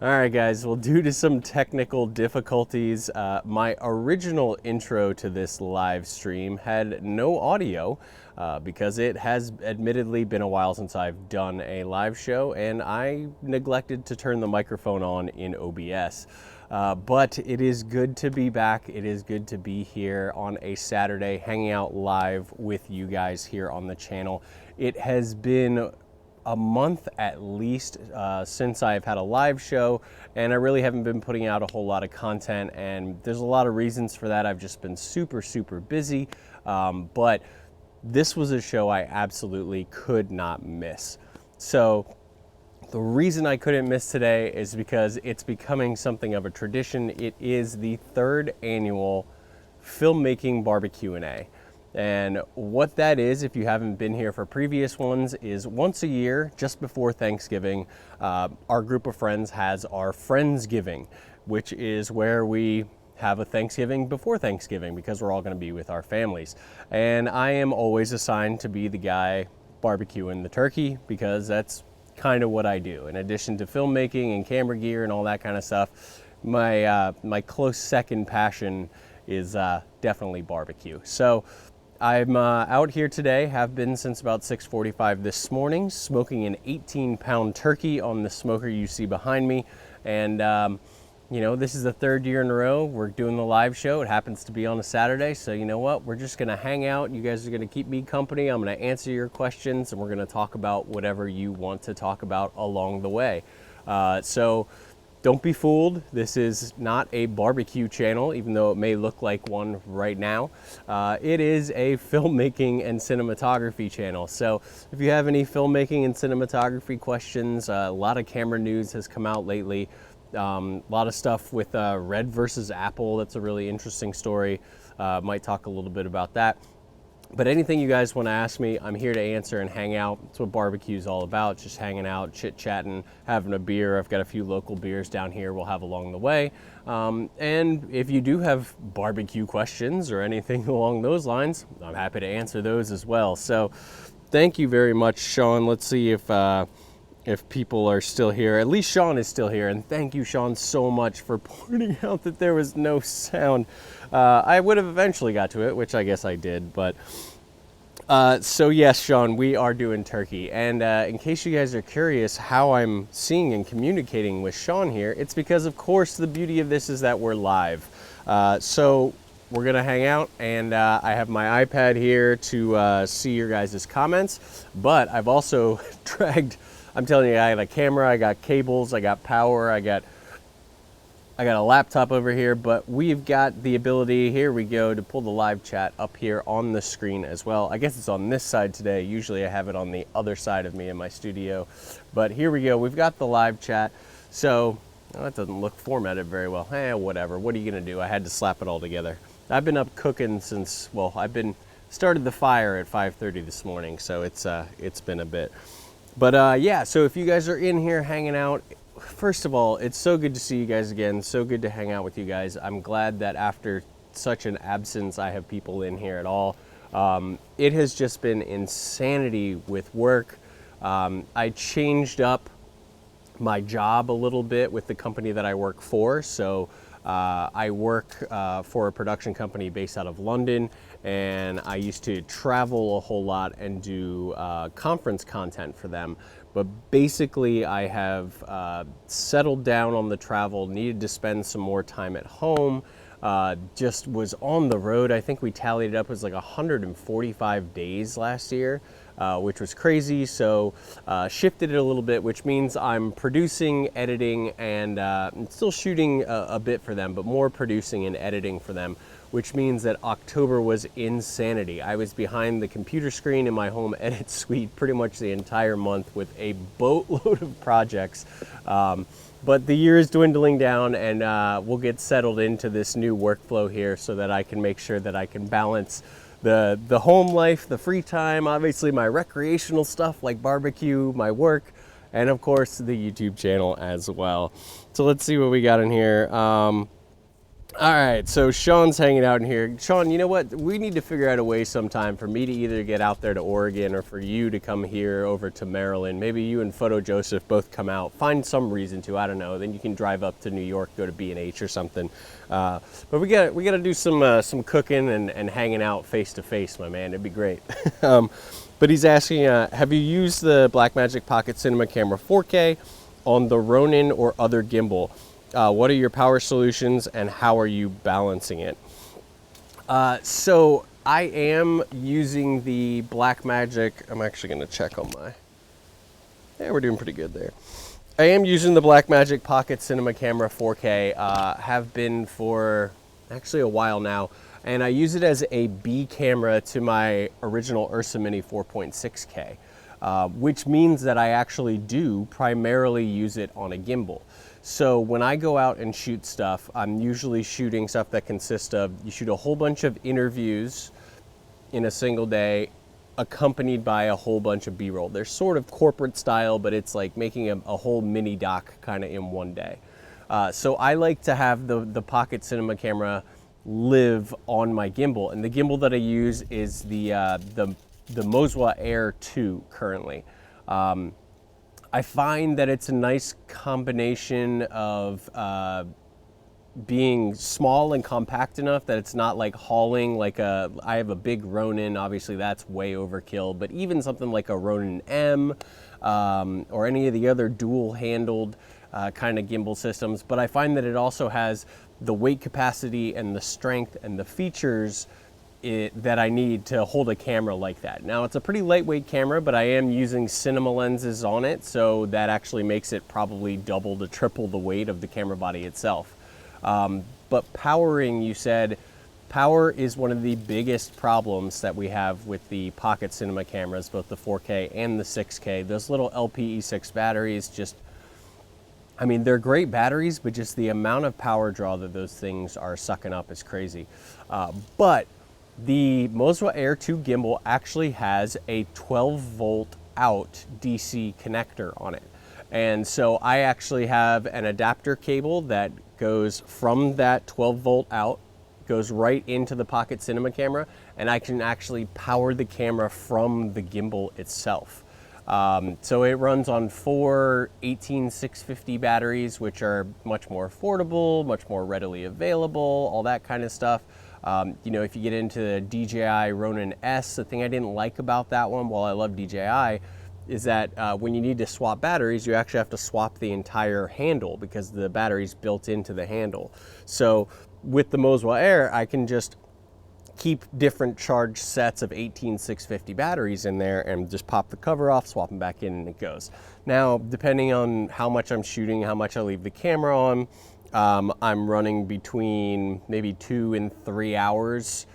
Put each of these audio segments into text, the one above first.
All right, guys. Well, due to some technical difficulties, my original intro to this live stream had no audio because it has admittedly been a while since I've done a live show, and I neglected to turn the microphone on in OBS. But it is good to be back. It is good to be here on a Saturday, hanging out live with you guys here on the channel. It has been a month at least since I've had a live show, and I really haven't been putting out a whole lot of content, and there's a lot of reasons for that. I've just been super busy, but this was a show I absolutely could not miss. So the reason I couldn't miss today is because it's becoming something of a tradition. It is the third annual filmmaking BBQ&A. And what that is, if you haven't been here for previous ones, is once a year, just before Thanksgiving, our group of friends has our Friendsgiving, which is where we have a Thanksgiving before Thanksgiving because we're all going to be with our families. And I am always assigned to be the guy barbecuing the turkey because that's kind of what I do. In addition to filmmaking and camera gear and all that kind of stuff, my close second passion is definitely barbecue. So I'm out here today, have been since about 6:45 this morning, smoking an 18-pound turkey on the smoker you see behind me. And, you know, this is the third year in a row we're doing the live show. It happens to be on a Saturday, so you know what? We're just going to hang out. You guys are going to keep me company. I'm going to answer your questions, and we're going to talk about whatever you want to talk about along the way. So don't be fooled. This is not a barbecue channel, even though it may look like one right now. It is a filmmaking and cinematography channel. So if you have any filmmaking and cinematography questions, a lot of camera news has come out lately. A lot of stuff with Red versus Apple. That's a really interesting story. Might talk a little bit about that. But anything you guys want to ask me, I'm here to answer and hang out. That's what barbecue is all about, just hanging out, chit-chatting, having a beer. I've got a few local beers down here we'll have along the way. And if you do have barbecue questions or anything along those lines, I'm happy to answer those as well. So thank you very much, Sean. Let's see if people are still here. At least Sean is still here, and thank you, Sean, so much for pointing out that there was no sound. I would have eventually got to it, which I guess I did, but so yes, Sean, we are doing turkey. And in case you guys are curious how I'm seeing and communicating with Sean here, it's because, of course, the beauty of this is that we're live. So we're gonna hang out, and I have my iPad here to see your guys' comments, but I've also dragged, I'm telling you, I got a camera, I got cables, I got power, I got a laptop over here, but we've got the ability, here we go, to pull the live chat up here on the screen as well. I guess it's on this side today. Usually I have it on the other side of me in my studio, but here we go. We've got the live chat. So that doesn't look formatted very well. Whatever. What are you gonna do? I had to slap it all together. I've been up cooking since, well, started the fire at 5:30 this morning, so it's been a bit. But yeah, so if you guys are in here hanging out, first of all, it's so good to see you guys again. So good to hang out with you guys. I'm glad that after such an absence, I have people in here at all. It has just been insanity with work. I changed up my job a little bit with the company that I work for. So I work for a production company based out of London, and I used to travel a whole lot and do conference content for them. But basically I have settled down on the travel, needed to spend some more time at home, just was on the road. I think we tallied it up as like 145 days last year, which was crazy. So shifted it a little bit, which means I'm producing, editing, and still shooting a bit for them, but more producing and editing for them, which means that October was insanity. I was behind the computer screen in my home edit suite pretty much the entire month with a boatload of projects. But the year is dwindling down, and we'll get settled into this new workflow here so that I can make sure that I can balance the home life, the free time, obviously my recreational stuff like barbecue, my work, and of course the YouTube channel as well. So let's see what we got in here. All right, so Sean's hanging out in here. Sean, you know what? We need to figure out a way sometime for me to either get out there to Oregon or for you to come here over to Maryland. Maybe you and Photo Joseph both come out. Find some reason to, I don't know. Then you can drive up to New York, go to B&H or something. But we got to do some cooking and hanging out face to face, my man. It'd be great. But he's asking, have you used the Blackmagic Pocket Cinema Camera 4K on the Ronin or other gimbal? What are your power solutions and how are you balancing it? So I am using the Blackmagic. I'm actually going to check on my. Yeah, we're doing pretty good there. I am using the Blackmagic Pocket Cinema Camera 4K. Have been for actually a while now, and I use it as a B camera to my original Ursa Mini 4.6K, which means that I actually do primarily use it on a gimbal. So when I go out and shoot stuff, I'm usually shooting stuff that consists of, you shoot a whole bunch of interviews in a single day, accompanied by a whole bunch of B-roll. They're sort of corporate style, but it's like making a whole mini doc kind of in one day. So I like to have the Pocket Cinema camera live on my gimbal, and the gimbal that I use is the Moswa Air 2 currently. I find that it's a nice combination of being small and compact enough that it's not like hauling like I have a big Ronin, obviously that's way overkill, but even something like a Ronin M or any of the other dual handled kind of gimbal systems. But I find that it also has the weight capacity and the strength and the features that I need to hold a camera like that. Now it's a pretty lightweight camera, but I am using cinema lenses on it, so that actually makes it probably double to triple the weight of the camera body itself. But powering, you said, power is one of the biggest problems that we have with the Pocket Cinema cameras, both the 4K and the 6K. Those little LPE6 batteries just, I mean, they're great batteries, but just the amount of power draw that those things are sucking up is crazy. But the Moswa Air 2 gimbal actually has a 12 volt out DC connector on it. And so I actually have an adapter cable that goes from that 12 volt out, goes right into the Pocket Cinema camera, and I can actually power the camera from the gimbal itself. So it runs on 4 18650 batteries, which are much more affordable, much more readily available, all that kind of stuff. You know, if you get into the DJI Ronin S, the thing I didn't like about that one, while I love DJI, is that when you need to swap batteries, you actually have to swap the entire handle because the battery's built into the handle. So with the Moswa Air, I can just keep different charge sets of 18650 batteries in there and just pop the cover off, swap them back in, and it goes. Now, depending on how much I'm shooting, how much I leave the camera on, I'm running between maybe 2 and 3 hours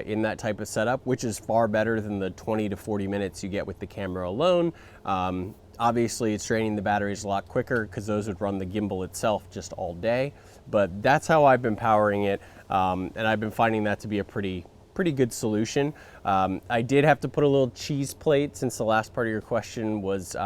in that type of setup, which is far better than the 20 to 40 minutes you get with the camera alone. Obviously, it's draining the batteries a lot quicker because those would run the gimbal itself just all day. But that's how I've been powering it, and I've been finding that to be a pretty good solution. I did have to put a little cheese plate, since the last part of your question was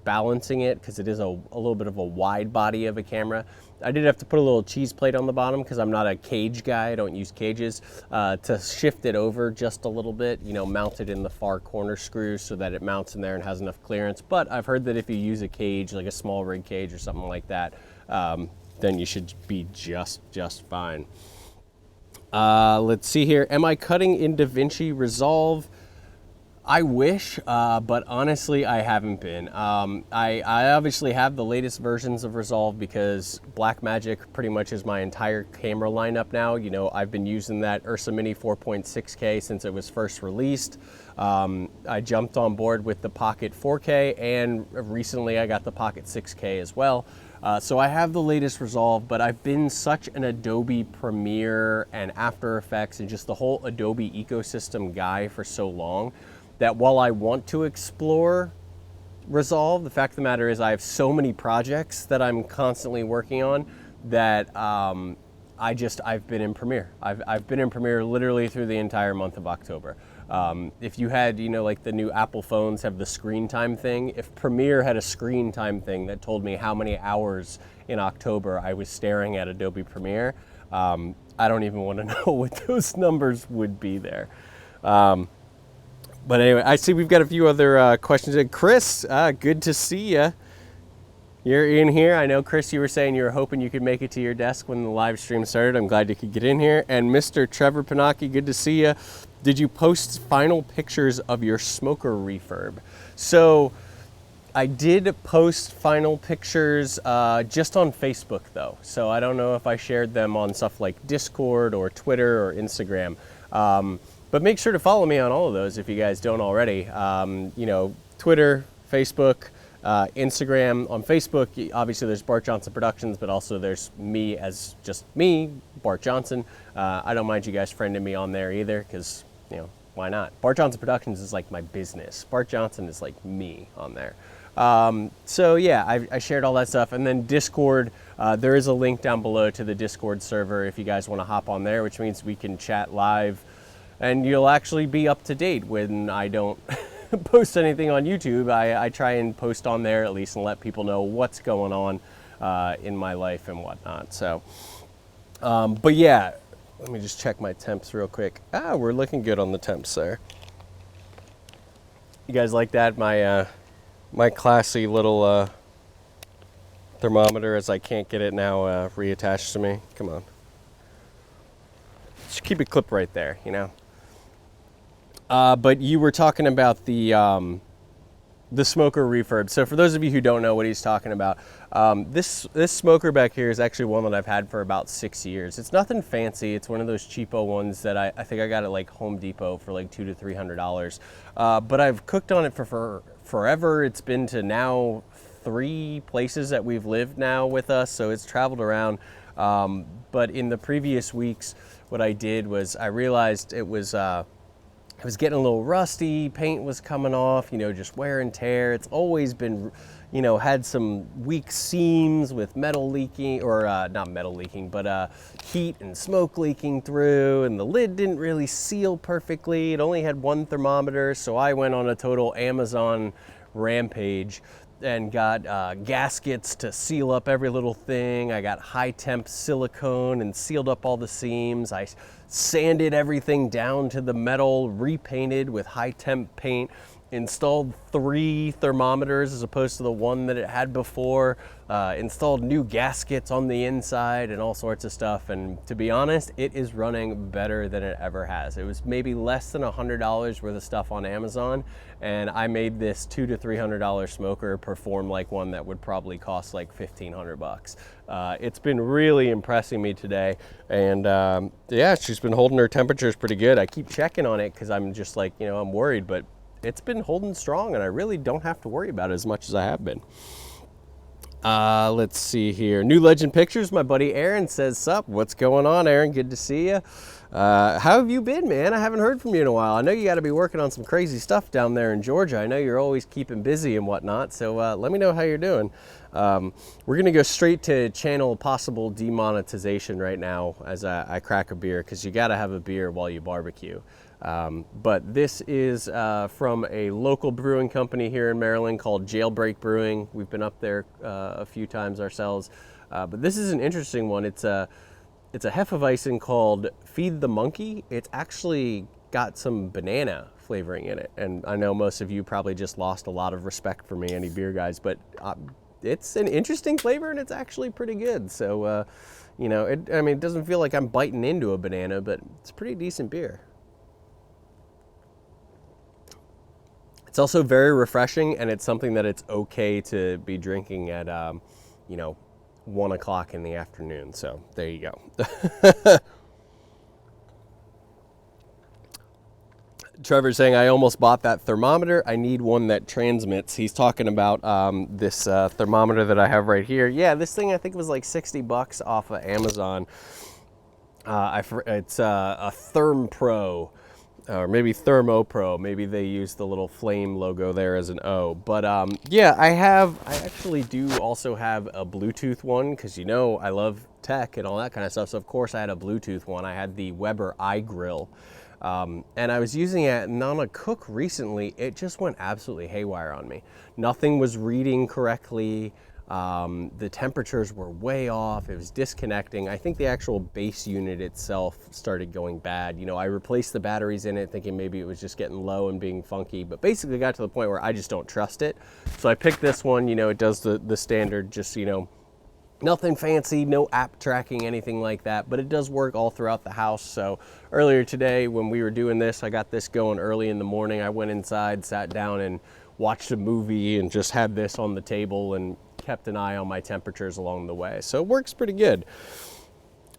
balancing it, because it is a little bit of a wide body of a camera. I did have to put a little cheese plate on the bottom because I'm not a cage guy. I don't use cages, to shift it over just a little bit, you know, mount it in the far corner screws so that it mounts in there and has enough clearance. But I've heard that if you use a cage, like a small rig cage or something like that, then you should be just fine. Let's see here. Am I cutting in DaVinci Resolve? I wish, but honestly, I haven't been. I obviously have the latest versions of Resolve because Blackmagic pretty much is my entire camera lineup now. You know, I've been using that Ursa Mini 4.6K since it was first released. I jumped on board with the Pocket 4K, and recently I got the Pocket 6K as well. So I have the latest Resolve, but I've been such an Adobe Premiere and After Effects and just the whole Adobe ecosystem guy for so long that while I want to explore Resolve, the fact of the matter is I have so many projects that I'm constantly working on that I've been in Premiere. I've been in Premiere literally through the entire month of October. If you had, you know, like the new Apple phones have the screen time thing, if Premiere had a screen time thing that told me how many hours in October I was staring at Adobe Premiere, I don't even want to know what those numbers would be there. But anyway, I see we've got a few other questions. Chris, good to see you. You're in here. I know, Chris, you were saying you were hoping you could make it to your desk when the live stream started. I'm glad you could get in here. And Mr. Trevor Panaki, good to see you. Did you post final pictures of your smoker refurb? So I did post final pictures just on Facebook, though. So I don't know if I shared them on stuff like Discord or Twitter or Instagram. But make sure to follow me on all of those if you guys don't already. You know, Twitter, Facebook, Instagram. On Facebook, obviously there's Bart Johnson Productions, but also there's me as just me, Bart Johnson. I don't mind you guys friending me on there either, because, you know, why not? Bart Johnson Productions is like my business. Bart Johnson is like me on there. So yeah, I shared all that stuff. And then Discord, there is a link down below to the Discord server if you guys want to hop on there, which means we can chat live. And you'll actually be up to date when I don't post anything on YouTube. I try and post on there at least and let people know what's going on in my life and whatnot. So, but yeah, let me just check my temps real quick. We're looking good on the temps there. You guys like that? My classy little thermometer, as I can't get it now reattached to me. Come on. Just keep it clipped right there, you know. But you were talking about the smoker refurb. So for those of you who don't know what he's talking about, this smoker back here is actually one that I've had for about 6 years. It's nothing fancy. It's one of those cheapo ones that I think I got at like Home Depot for like $200 to $300. But I've cooked on it for forever. It's been to now 3 places that we've lived now with us, so it's traveled around. But in the previous weeks, what I did was I realized it was getting a little rusty, paint was coming off, you know, just wear and tear. It's always been, you know, had some weak seams with metal leaking, or not metal leaking, but heat and smoke leaking through, and the lid didn't really seal perfectly. It only had 1 thermometer, so I went on a total Amazon rampage and got gaskets to seal up every little thing. I got high temp silicone and sealed up all the seams. I sanded everything down to the metal, repainted with high temp paint, installed 3 thermometers as opposed to the 1 that it had before, installed new gaskets on the inside and all sorts of stuff. And to be honest, it is running better than it ever has. It was maybe less than $100 worth of stuff on Amazon, and I made this $200 to $300 smoker perform like one that would probably cost like $1,500. It's been really impressing me today, and yeah, she's been holding her temperatures pretty good. I keep checking on it because I'm just like, you know, I'm worried, but it's been holding strong, and I really don't have to worry about it as much as I have been. Let's see here. New Legend Pictures, my buddy Aaron says, sup, what's going on, Aaron? Good to see you. How have you been, man? I haven't heard from you in a while. I know you got to be working on some crazy stuff down there in Georgia. I know you're always keeping busy and whatnot, so let me know how you're doing. We're going to go straight to channel possible demonetization right now as I crack a beer, because you got to have a beer while you barbecue. But this is from a local brewing company here in Maryland called Jailbreak Brewing. We've been up there a few times ourselves. But this is an interesting one. It's a Hefeweizen called Feed the Monkey. It's actually got some banana flavoring in it. And I know most of you probably just lost a lot of respect for me, any beer guys, but it's an interesting flavor and it's actually pretty good. So, you know, I mean, it doesn't feel like I'm biting into a banana, but it's a pretty decent beer. It's also very refreshing, and it's something that it's okay to be drinking at, you know, 1 o'clock in the afternoon. So there you go. Trevor's saying, I almost bought that thermometer. I need one that transmits. He's talking about this thermometer that I have right here. Yeah, this thing I think was like $60 off of Amazon. It's a Therm Pro. Or maybe Thermo Pro. Maybe they use the little flame logo there as an O. But yeah, I actually do also have a Bluetooth one, because you know I love tech and all that kind of stuff. So of course I had a Bluetooth one. I had the Weber iGrill. And I was using it on a cook recently. It just went absolutely haywire on me. Nothing was reading correctly. The temperatures were way off. It was disconnecting. I think the actual base unit itself started going bad. I replaced the batteries in it thinking maybe it was just getting low and being funky, but basically got to the point where I just don't trust it. So I picked this one. It does the standard, just, nothing fancy, no app tracking, anything like that, but it does work all throughout the house. So earlier today when we were doing this, I got this going early in the morning. I went inside, sat down and watched a movie and just had this on the table and kept an eye on my temperatures along the way. So it works pretty good.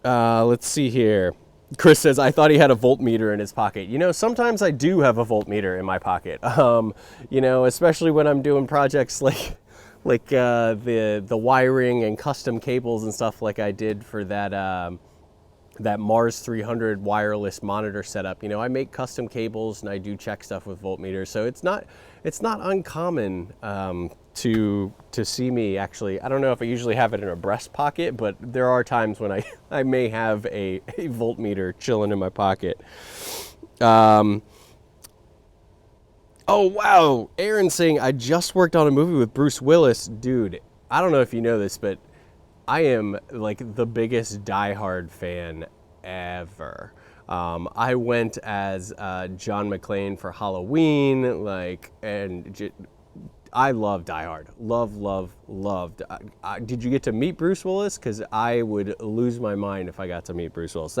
Let's see here. Chris says, I thought he had a voltmeter in his pocket. Sometimes I do have a voltmeter in my pocket, especially when I'm doing projects like the wiring and custom cables and stuff like I did for that Mars 300 wireless monitor setup. I make custom cables and I do check stuff with voltmeters. So it's not uncommon to see me actually. I don't know if I usually have it in a breast pocket, but there are times when I may have a voltmeter chilling in my pocket. Oh, wow. Aaron saying, I just worked on a movie with Bruce Willis. Dude, I don't know if you know this, but I am like the biggest Die Hard fan ever. I went as John McClane for Halloween, I love Die Hard. Loved. Did you get to meet Bruce Willis? Because I would lose my mind if I got to meet Bruce Willis.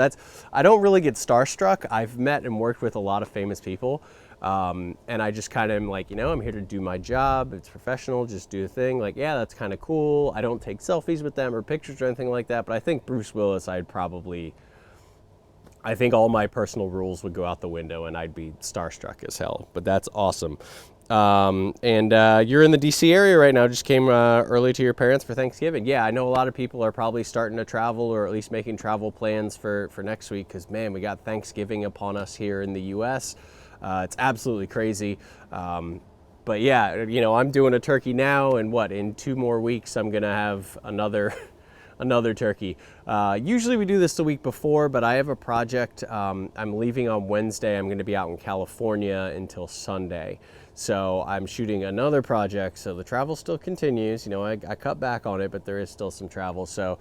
I don't really get starstruck. I've met and worked with a lot of famous people. And I just kind of am like, I'm here to do my job. It's professional, just do the thing. Like, yeah, that's kind of cool. I don't take selfies with them or pictures or anything like that. But I think Bruce Willis, I think all my personal rules would go out the window and I'd be starstruck as hell. But that's awesome. And you're in the DC area right now, just came early to your parents for Thanksgiving. Yeah, I know a lot of people are probably starting to travel or at least making travel plans for next week because, man, we got Thanksgiving upon us here in the U.S. It's absolutely crazy. But yeah, I'm doing a turkey now, and in 2 more weeks I'm going to have another turkey. Usually we do this the week before, but I have a project. I'm leaving on Wednesday. I'm going to be out in California until Sunday. So I'm shooting another project. So the travel still continues. I cut back on it, but there is still some travel. So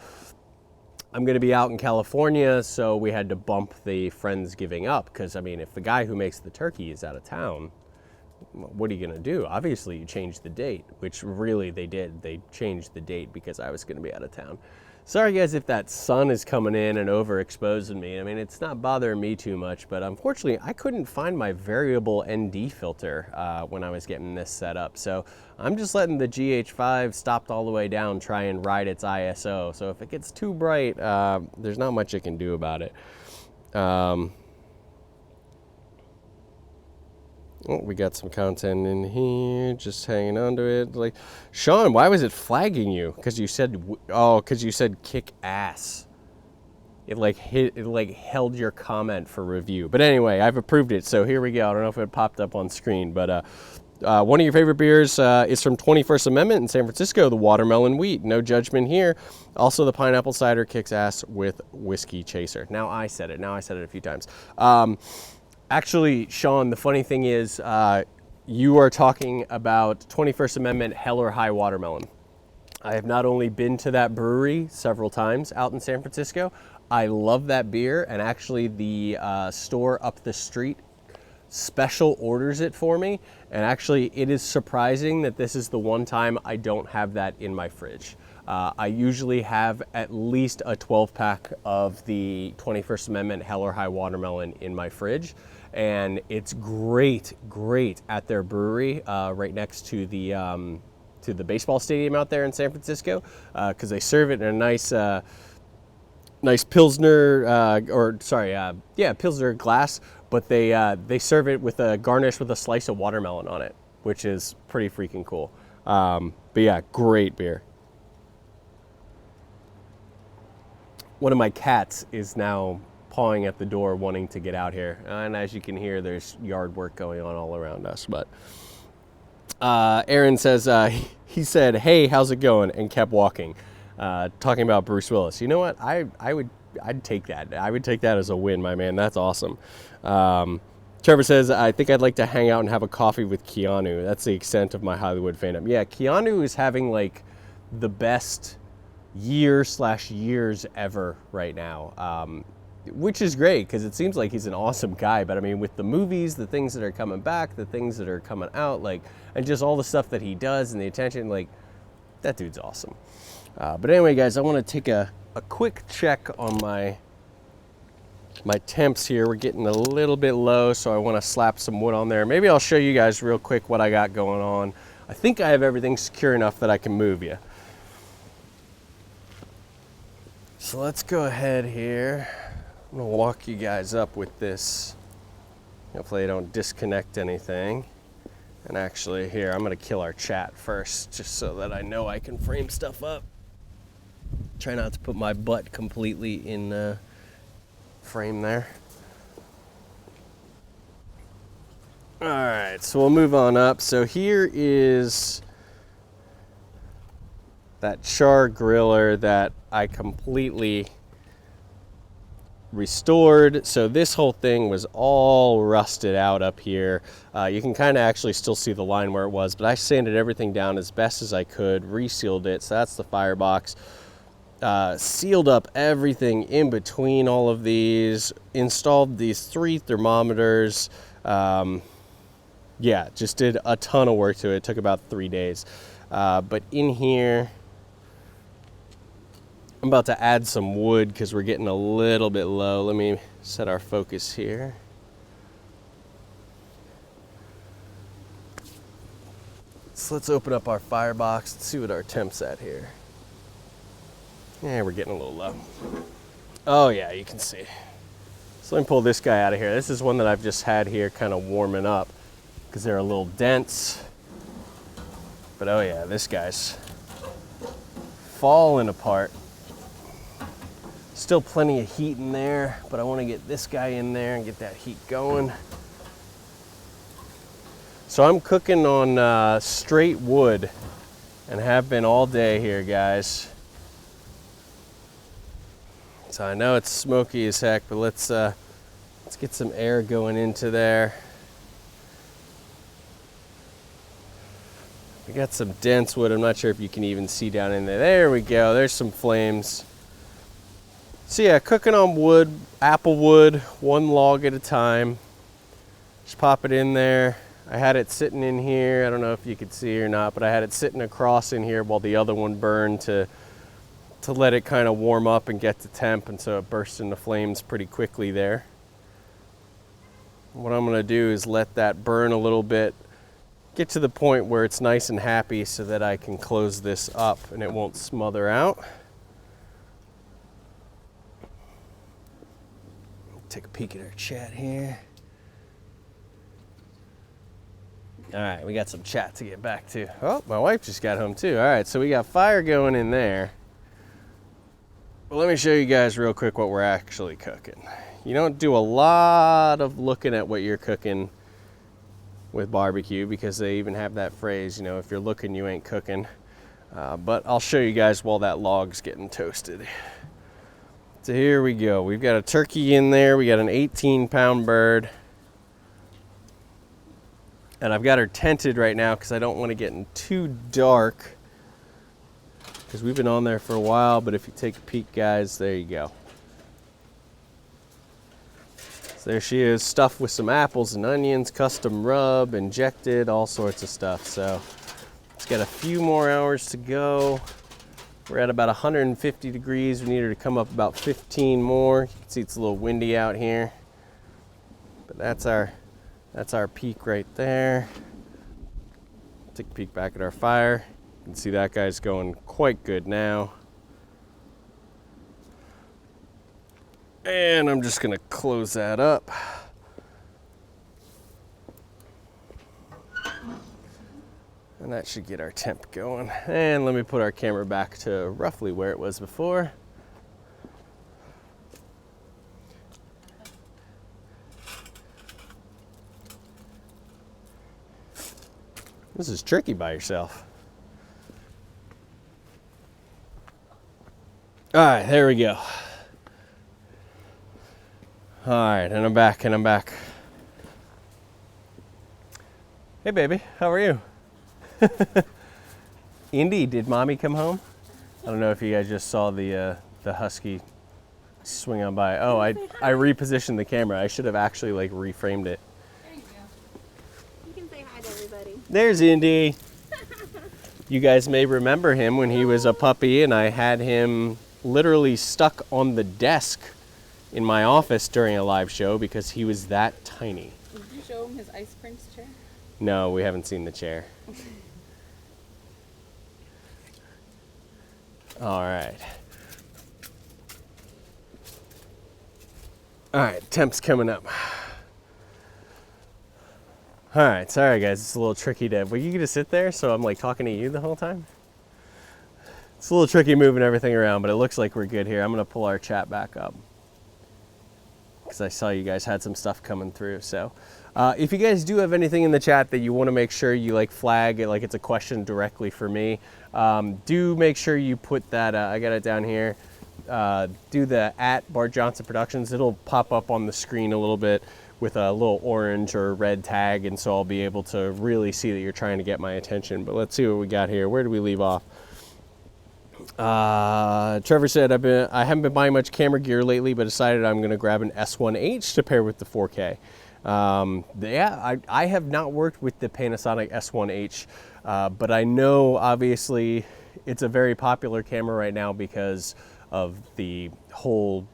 I'm going to be out in California. So we had to bump the Friendsgiving up because, if the guy who makes the turkey is out of town, what are you going to do? Obviously, you change the date, which really they did. They changed the date because I was going to be out of town. Sorry, guys, if that sun is coming in and overexposing me. It's not bothering me too much, but unfortunately, I couldn't find my variable ND filter when I was getting this set up. So I'm just letting the GH5 stopped all the way down try and ride its ISO. So if it gets too bright, there's not much it can do about it. Oh, we got some content in here, just hanging on to it. Like, Sean, why was it flagging you? Because you said kick ass. It held your comment for review. But anyway, I've approved it, so here we go. I don't know if it popped up on screen, but one of your favorite beers is from 21st Amendment in San Francisco, the Watermelon Wheat. No judgment here. Also, the Pineapple Cider kicks ass with Whiskey Chaser. Now I said it a few times. Actually, Sean, the funny thing is you are talking about 21st Amendment Hell or High Watermelon. I have not only been to that brewery several times out in San Francisco, I love that beer, and actually the store up the street special orders it for me, and actually it is surprising that this is the one time I don't have that in my fridge. I usually have at least a 12-pack of the 21st Amendment Hell or High Watermelon in my fridge, and it's great at their brewery right next to the baseball stadium out there in San Francisco, because they serve it in a nice Pilsner, Pilsner glass, but they serve it with a garnish with a slice of watermelon on it, which is pretty freaking cool. But yeah, great beer. One of my cats is now pawing at the door wanting to get out here. And as you can hear, there's yard work going on all around us. But Aaron says, he said, "Hey, how's it going?" and kept walking, talking about Bruce Willis. You know what? I'd take that. I would take that as a win, my man. That's awesome. Trevor says, "I think I'd like to hang out and have a coffee with Keanu. That's the extent of my Hollywood fandom." Yeah, Keanu is having like the best years ever right now, which is great because it seems like he's an awesome guy. But I mean, with the movies, the things that are coming back, the things that are coming out, like, and just all the stuff that he does and the attention, like, that dude's awesome. But anyway, guys, I want to take a quick check on my temps here. We're getting a little bit low, so I want to slap some wood on there. Maybe I'll show you guys real quick what I got going on. I think I have everything secure enough that I can move you. So let's go ahead here. I'm gonna walk you guys up with this. Hopefully I don't disconnect anything. And actually here, I'm gonna kill our chat first, just so that I know I can frame stuff up. Try not to put my butt completely in the frame there. All right, so we'll move on up. So here is that char griller that I completely restored. So this whole thing was all rusted out up here. You can kind of actually still see the line where it was, but I sanded everything down as best as I could, resealed it. So that's the firebox. Sealed up everything in between all of these, installed these 3 thermometers. Yeah, just did a ton of work to it. It took about 3 days. But in here, I'm about to add some wood because we're getting a little bit low. Let me set our focus here. So let's open up our firebox and see what our temp's at here. Yeah, we're getting a little low. Oh yeah, you can see. So let me pull this guy out of here. This is one that I've just had here kind of warming up because they're a little dense. But oh yeah, this guy's falling apart. Still plenty of heat in there, but I want to get this guy in there and get that heat going. So I'm cooking on straight wood and have been all day here, guys. So I know it's smoky as heck, but let's get some air going into there. We got some dense wood. I'm not sure if you can even see down in there. There we go. There's some flames. So yeah, cooking on wood, apple wood, 1 log at a time. Just pop it in there. I had it sitting in here. I don't know if you could see or not, but I had it sitting across in here while the other one burned to let it kind of warm up and get to temp, and so it burst into flames pretty quickly there. What I'm gonna do is let that burn a little bit, get to the point where it's nice and happy so that I can close this up and it won't smother out. Take a peek at our chat here. All right, we got some chat to get back to. Oh, my wife just got home too. All right, so we got fire going in there. Well, let me show you guys real quick what we're actually cooking. You don't do a lot of looking at what you're cooking with barbecue because they even have that phrase, you know, if you're looking, you ain't cooking. But I'll show you guys while that log's getting toasted. So here we go. We've got a turkey in there. We got an 18-pound bird. And I've got her tented right now because I don't want to get in too dark, because we've been on there for a while. But if you take a peek, guys, there you go. So there she is, stuffed with some apples and onions, custom rub, injected, all sorts of stuff. So it's got a few more hours to go. We're at about 150 degrees. We need her to come up about 15 more. You can see it's a little windy out here, but that's our peak right there. Take a peek back at our fire. You can see that guy's going quite good now. And I'm just gonna close that up. And that should get our temp going. And let me put our camera back to roughly where it was before. This is tricky by yourself. All right, there we go. All right, and I'm back. Hey baby, how are you? Indy, did mommy come home? I don't know if you guys just saw the husky swing on by. Oh, I repositioned the camera. I should have actually like reframed it. There you go. You can say hi to everybody. There's Indy. You guys may remember him when he was a puppy, and I had him literally stuck on the desk in my office during a live show because he was that tiny. Did you show him his Ice Prince chair? No, we haven't seen the chair. All right. All right, temp's coming up. All right, sorry guys, it's a little tricky to, were you gonna sit there so I'm like talking to you the whole time? It's a little tricky moving everything around, but it looks like we're good here. I'm gonna pull our chat back up because I saw you guys had some stuff coming through. So if you guys do have anything in the chat that you want to make sure you like flag it, like it's a question directly for me, do make sure you put that, I got it down here, do the @Bart Johnson Productions. It'll pop up on the screen a little bit with a little orange or red tag, and so I'll be able to really see that you're trying to get my attention. But let's see what we got here. Where do we leave off? Trevor said, I haven't been buying much camera gear lately, but decided I'm going to grab an S1H to pair with the 4K. Yeah, I have not worked with the Panasonic S1H, but I know obviously it's a very popular camera right now because of the whole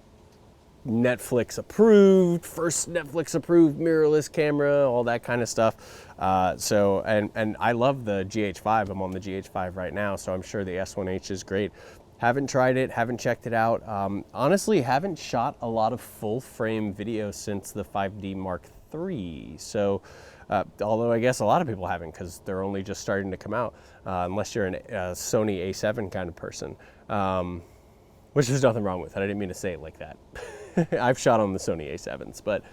Netflix approved, first Netflix approved mirrorless camera, all that kind of stuff. And I love the GH5. I'm on the GH5 right now, so I'm sure the S1H is great. Haven't tried it, haven't checked it out. Honestly, haven't shot a lot of full frame video since the 5D Mark III. So, although I guess a lot of people haven't because they're only just starting to come out, unless you're a Sony A7 kind of person, which there's nothing wrong with. I didn't mean to say it like that. I've shot on the Sony A7s, but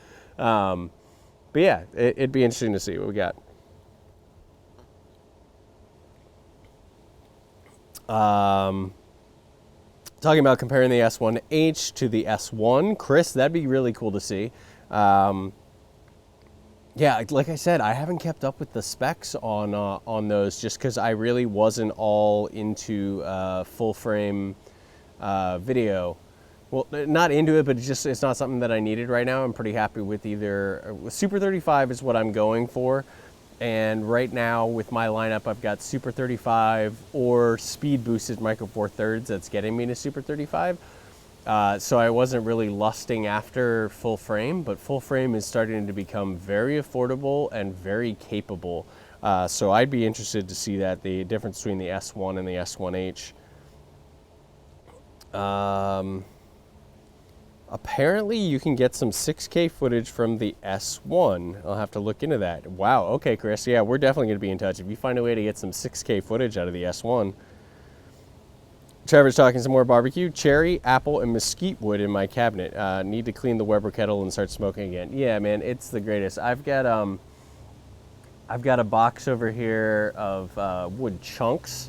yeah, it'd be interesting to see what we got. Talking about comparing the S1H to the S1, Chris, that'd be really cool to see. Yeah, like I said, I haven't kept up with the specs on those just because I really wasn't all into full frame video. Well, not into it, but it's not something that I needed right now. I'm pretty happy with either Super 35 is what I'm going for. And right now with my lineup, I've got Super 35 or speed boosted Micro Four Thirds that's getting me to Super 35. So I wasn't really lusting after full frame, but full frame is starting to become very affordable and very capable. So I'd be interested to see that, the difference between the S1 and the S1H. Apparently you can get some 6K footage from the S1. I'll have to look into that. Wow, okay, Chris. Yeah, we're definitely going to be in touch. If you find a way to get some 6K footage out of the S1. Trevor's talking some more barbecue. Cherry, apple, and mesquite wood in my cabinet. Need to clean the Weber kettle and start smoking again. Yeah, man, it's the greatest. I've got a box over here of wood chunks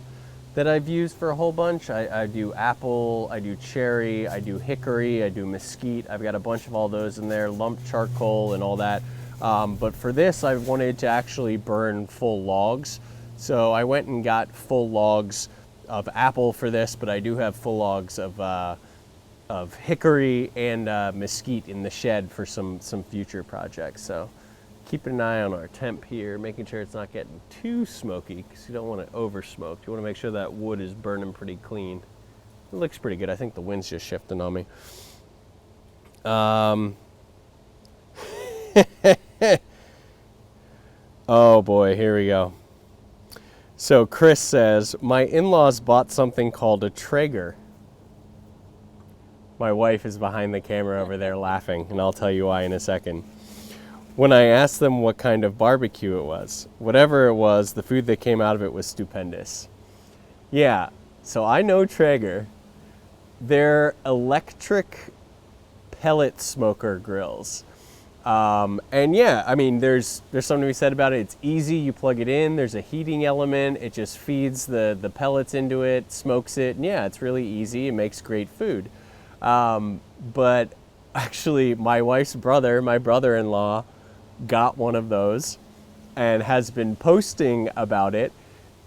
that I've used for a whole bunch. I do apple, I do cherry, I do hickory, I do mesquite. I've got a bunch of all those in there, lumped charcoal and all that. But for this, I wanted to actually burn full logs. So I went and got full logs of apple for this, but I do have full logs of hickory and mesquite in the shed for some future projects. So keeping an eye on our temp here, making sure it's not getting too smoky because you don't want it over smoked. You want to make sure that wood is burning pretty clean. It looks pretty good. I think the wind's just shifting on me. Oh boy, here we go. So Chris says, my in-laws bought something called a Traeger. My wife is behind the camera over there laughing, and I'll tell you why in a second. When I asked them what kind of barbecue it was, whatever it was, the food that came out of it was stupendous. Yeah, so I know Traeger. They're electric pellet smoker grills. And yeah, I mean, there's something to be said about it. It's easy, you plug it in, there's a heating element, it just feeds the pellets into it, smokes it, and yeah, it's really easy, it makes great food. But actually, my wife's brother, my brother-in-law, got one of those and has been posting about it,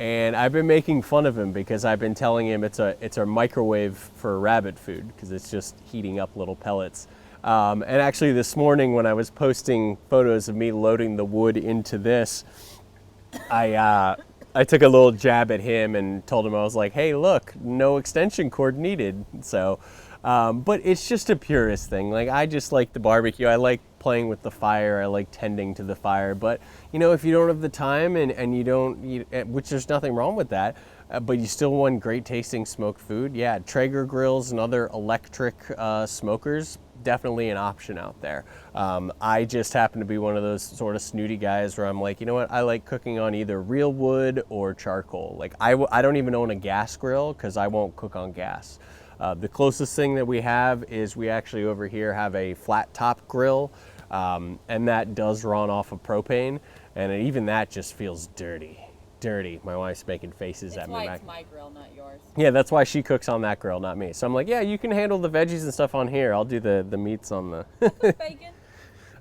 And I've been making fun of him because I've been telling him it's a microwave for rabbit food because it's just heating up little pellets. And actually this morning when I was posting photos of me loading the wood into this, I took a little jab at him and told him, I was like, hey, look, no extension cord needed. So, but it's just a purist thing. Like, I just like the barbecue. I like playing with the fire. I like tending to the fire. But, you know, if you don't have the time and you don't, which there's nothing wrong with that, but you still want great tasting smoked food, yeah, Traeger grills and other electric smokers, definitely an option out there. I just happen to be one of those sort of snooty guys where I'm like, you know what, I like cooking on either real wood or charcoal. Like I don't even own a gas grill because I won't cook on gas. The closest thing that we have is we actually over here have a flat top grill, and that does run off of propane, and even that just feels dirty. My wife's making faces at me. That's why it's my grill, not yours. Yeah, that's why she cooks on that grill, not me. So I'm like, yeah, you can handle the veggies and stuff on here. I'll do the meats on the... Bacon?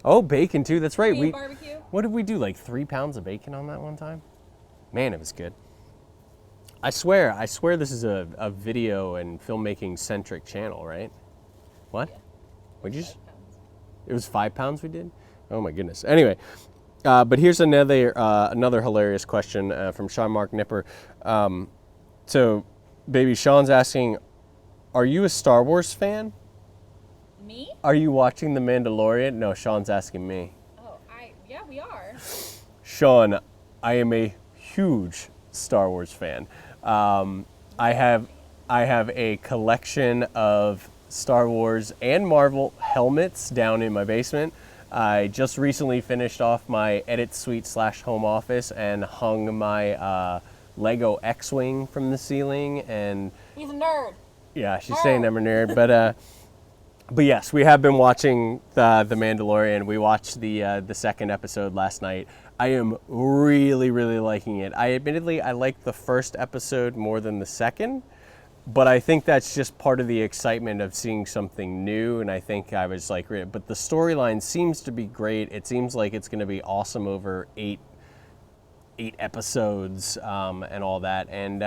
Oh, bacon too. That's right. Barbecue? What did we do? Like 3 pounds of bacon on that one time? Man, it was good. I swear this is a video and filmmaking centric channel, right? What? Yeah. What'd you? It was 5 pounds we did? Oh my goodness. Anyway. But here's another hilarious question from Sean Mark Nipper. So, baby, Sean's asking, are you a Star Wars fan? Me? Are you watching The Mandalorian? No, Sean's asking me. Oh, yeah, we are. Sean, I am a huge Star Wars fan. I have a collection of Star Wars and Marvel helmets down in my basement. I just recently finished off my edit suite / home office and hung my Lego X-Wing from the ceiling. And He's a nerd. yeah, she's saying I'm a nerd, but yes, we have been watching the Mandalorian. We watched the second episode last night. I am really liking it. I like the first episode more than the second. But I think that's just part of the excitement of seeing something new, and I think I was like, but the storyline seems to be great. It seems like it's going to be awesome over eight episodes and all that. And,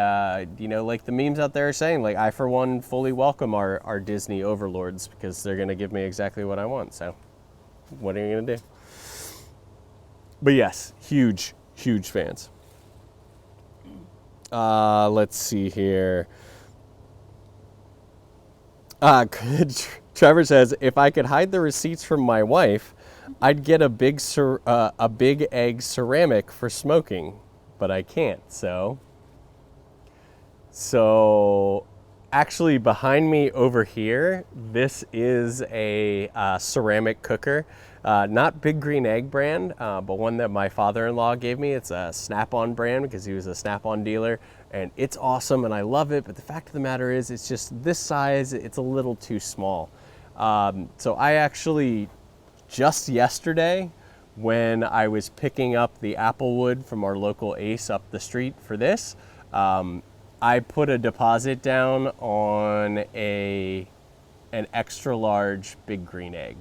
you know, like the memes out there are saying, like, I, for one, fully welcome our Disney overlords because they're going to give me exactly what I want. So what are you going to do? But yes, huge fans. Let's see here. Trevor says, if I could hide the receipts from my wife, I'd get a big egg ceramic for smoking, but I can't. So actually behind me over here, this is a ceramic cooker. Not Big Green Egg brand, but one that my father-in-law gave me. It's a Snap-on brand because he was a Snap-on dealer, and it's awesome and I love it, but the fact of the matter is it's just this size, it's a little too small. So I actually, just yesterday, when I was picking up the apple wood from our local Ace up the street for this, I put a deposit down on an extra large Big Green Egg.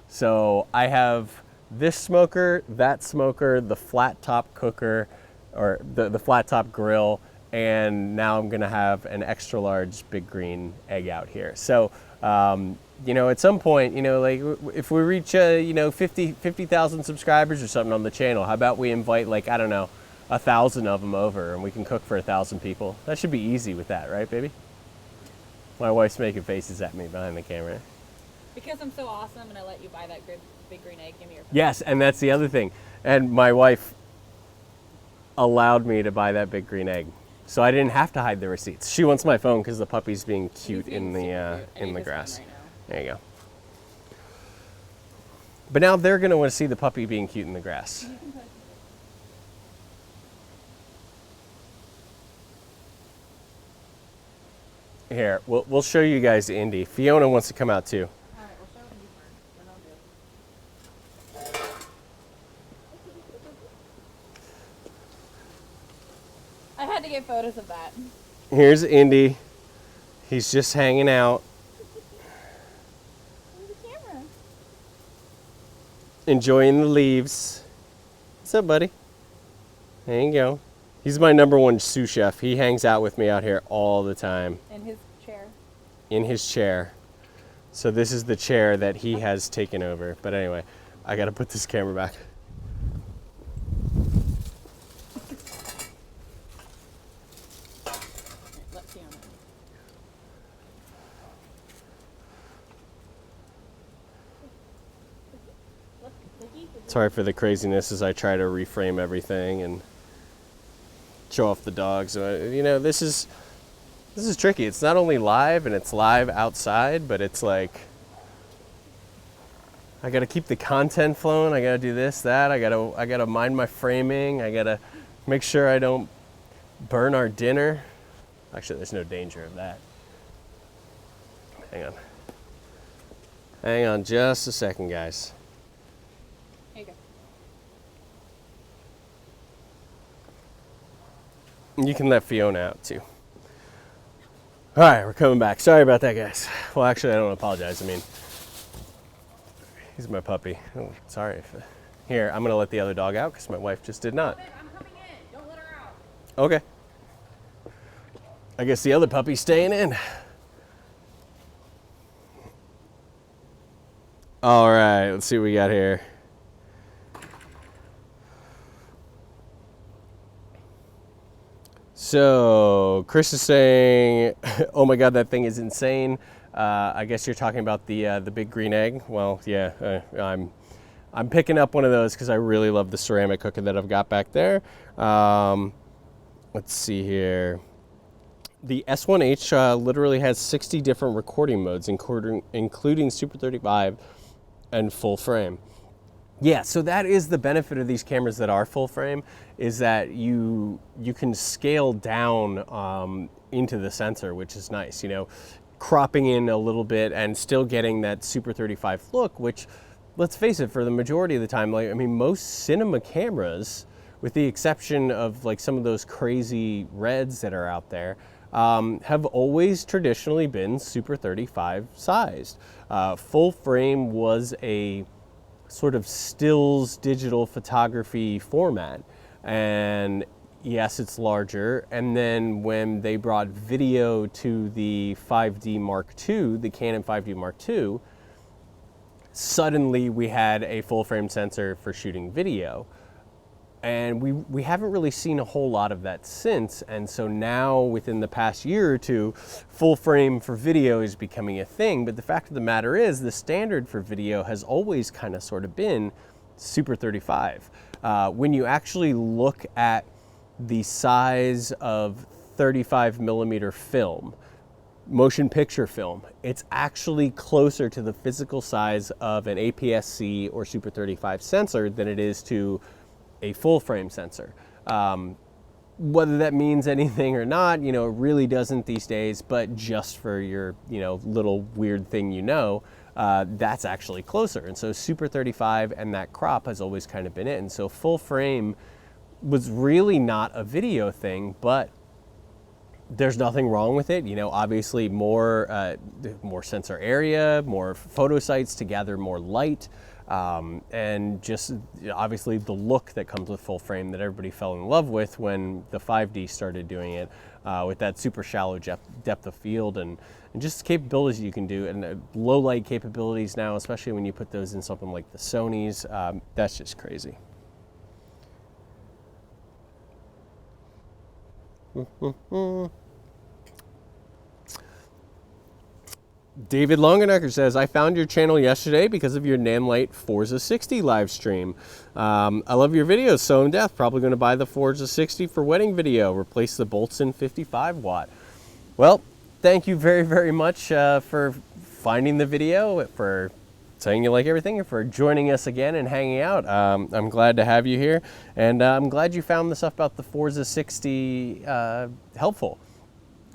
So I have this smoker, that smoker, the flat top cooker, or the flat top grill, and now I'm gonna have an extra large Big Green Egg out here. So, you know, at some point, you know, like if we reach, you know, 50,000 subscribers or something on the channel, how about we invite, like, I don't know, 1,000 of them over and we can cook for 1,000 people? That should be easy with that, right, baby? My wife's making faces at me behind the camera. Because I'm so awesome and I let you buy that Big Green Egg, give me your phone. Yes, and that's the other thing. And my wife allowed me to buy that Big Green Egg, so I didn't have to hide the receipts. She wants my phone because the puppy's being cute in the grass. Right now. There you go. But now they're gonna want to see the puppy being cute in the grass. Here, we'll show you guys Indy. Fiona wants to come out too. All right, we'll show you first, then I'll do it. I had to get photos of that. Here's Indy. He's just hanging out, Where's the camera? enjoying the leaves. What's up, buddy? There you go. He's my #1 sous chef. He hangs out with me out here all the time In his chair. in his chair. So this is the chair that he has taken over. But anyway, I got to put this camera back. Let's see on that. Look, Vicky, Sorry for the craziness as I try to reframe everything and show off the dogs. You know, this is tricky. It's not only live and it's live outside, but it's like I got to keep the content flowing. I got to do this, that. I got to mind my framing. I got to make sure I don't burn our dinner. Actually, there's no danger of that. Hang on. Hang on just a second, guys. Here you go. You can let Fiona out too. All right, we're coming back. Sorry about that, guys. Well, actually, I don't apologize. I mean, he's my puppy. Oh, sorry. Here, I'm going to let the other dog out because my wife just did not. I'm coming in. Don't let her out. Okay. I guess the other puppy's staying in. All right, let's see what we got here. So Chris is saying, "Oh my God, that thing is insane." I guess you're talking about the big green egg. Well, yeah, I'm picking up one of those because I really love the ceramic cooker that I've got back there. Let's see here. The S1H literally has 60 different recording modes, including Super 35 and full frame. Yeah, so that is the benefit of these cameras that are full frame, is that you can scale down into the sensor, which is nice, you know, cropping in a little bit and still getting that Super 35 look, which, let's face it, for the majority of the time, like, I mean, most cinema cameras, with the exception of like some of those crazy reds that are out there, have always traditionally been Super 35 sized. Full frame was a sort of stills digital photography format, and yes, it's larger. And then when they brought video to the 5D Mark II, the Canon 5D Mark II, suddenly we had a full frame sensor for shooting video. And we haven't really seen a whole lot of that since. And so now, within the past year or two, full frame for video is becoming a thing. But the fact of the matter is, the standard for video has always kind of sort of been Super 35. When you actually look at the size of 35 millimeter film, motion picture film, it's actually closer to the physical size of an APS-C or Super 35 sensor than it is to a full frame sensor. Whether that means anything or not, you know, it really doesn't these days, but just for your, you know, little weird thing, you know, that's actually closer. And so Super 35 and that crop has always kind of been it. And so full frame was really not a video thing, but there's nothing wrong with it. You know, obviously more sensor area, more photo sites to gather more light, and just obviously the look that comes with full frame that everybody fell in love with when the 5D started doing it, with that super shallow depth of field and just capabilities you can do, and low light capabilities now, especially when you put those in something like the Sonys. That's just crazy. David Longenecker says, I found your channel yesterday because of your Namlight Forza 60 live stream. I love your videos, so in depth. Probably going to buy the Forza 60 for wedding video. Replace the Boltzmann 55 watt. Well, thank you very, very much for finding the video, for saying you like everything, and for joining us again and hanging out. I'm glad to have you here, and I'm glad you found the stuff about the Forza 60 helpful.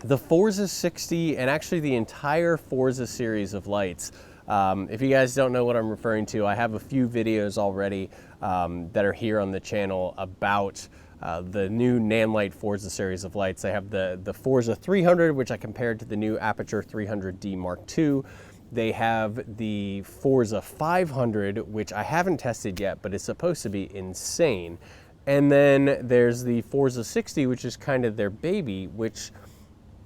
The Forza 60, and actually the entire Forza series of lights, if you guys don't know what I'm referring to, I have a few videos already that are here on the channel about the new Namlight Forza series of lights. I have the Forza 300, which I compared to the new Aperture 300D Mark II. They have the Forza 500, which I haven't tested yet, but it's supposed to be insane. And then there's the Forza 60, which is kind of their baby, which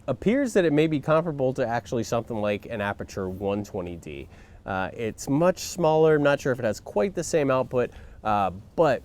appears that it may be comparable to actually something like an Aperture 120D. It's much smaller. I'm not sure if it has quite the same output, but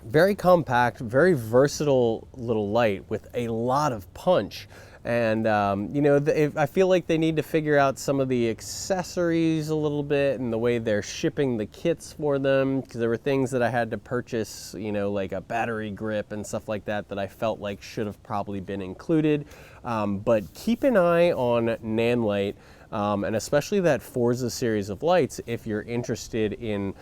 very compact, very versatile little light with a lot of punch. And, I feel like they need to figure out some of the accessories a little bit and the way they're shipping the kits for them, because there were things that I had to purchase, like a battery grip and stuff like that I felt like should have probably been included. But keep an eye on Nanlite, and especially that Forza series of lights if you're interested in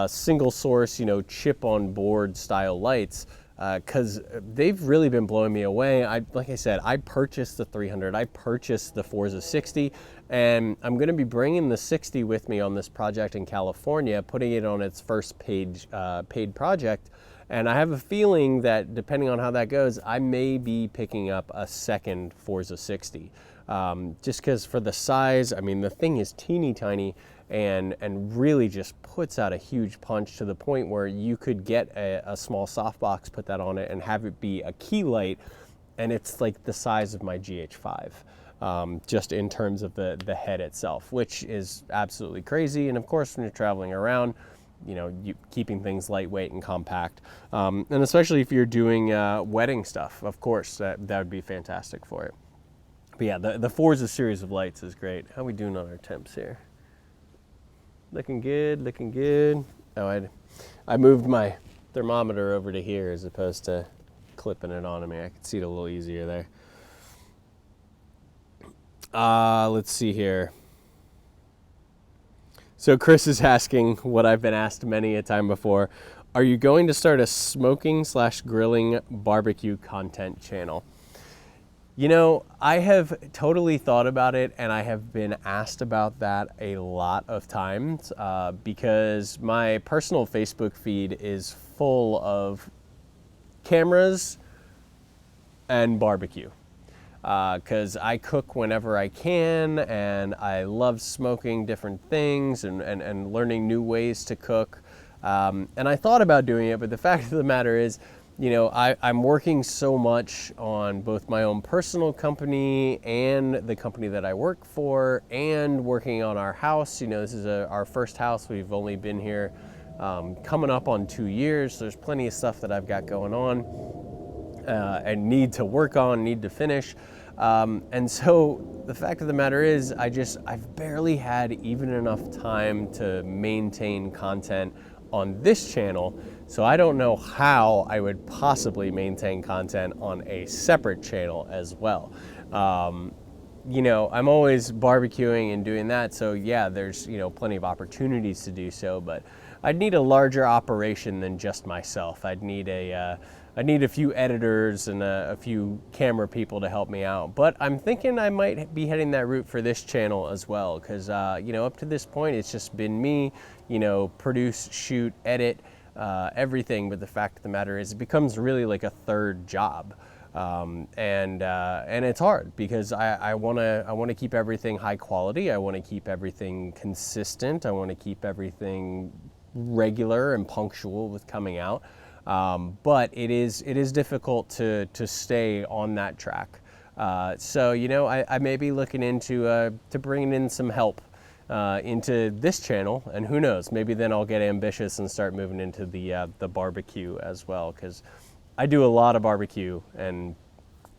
single source, chip on board style lights. Because they've really been blowing me away. Like I said, I purchased the 300, I purchased the Forza 60, and I'm going to be bringing the 60 with me on this project in California, putting it on its first paid project. And I have a feeling that depending on how that goes, I may be picking up a second Forza 60. Just because for the size, the thing is teeny tiny and really just puts out a huge punch to the point where you could get a small softbox, put that on it, and have it be a key light, and it's like the size of my GH5, just in terms of the head itself, which is absolutely crazy. And of course, when you're traveling around, you keeping things lightweight and compact, and especially if you're doing wedding stuff, of course, that would be fantastic for it. But yeah, the Forza series of lights is great. How are we doing on our temps here? Looking good, looking good. Oh, I moved my thermometer over to here as opposed to clipping it onto me. I could see it a little easier there. Let's see here. So Chris is asking what I've been asked many a time before. Are you going to start a smoking/grilling barbecue content channel? I have totally thought about it, and I have been asked about that a lot of times because my personal Facebook feed is full of cameras and barbecue. Because I cook whenever I can, and I love smoking different things and learning new ways to cook. And I thought about doing it, but the fact of the matter is, I'm working so much on both my own personal company and the company that I work for, and working on our house. This is our first house. We've only been here coming up on 2 years. There's plenty of stuff that I've got going on and need to work on, need to finish. And so the fact of the matter is, I've barely had even enough time to maintain content on this channel. So I don't know how I would possibly maintain content on a separate channel as well. I'm always barbecuing and doing that. So yeah, there's, plenty of opportunities to do so, but I'd need a larger operation than just myself. I'd need a few editors and a few camera people to help me out. But I'm thinking I might be heading that route for this channel as well, because up to this point, it's just been me, produce, shoot, edit, everything. But the fact of the matter is, it becomes really like a third job, and it's hard because I want to keep everything high quality. I want to keep everything consistent. I want to keep everything regular and punctual with coming out. But it is difficult to stay on that track. So I may be looking into to bringing in some help into this channel, and who knows, maybe then I'll get ambitious and start moving into the barbecue as well, because I do a lot of barbecue and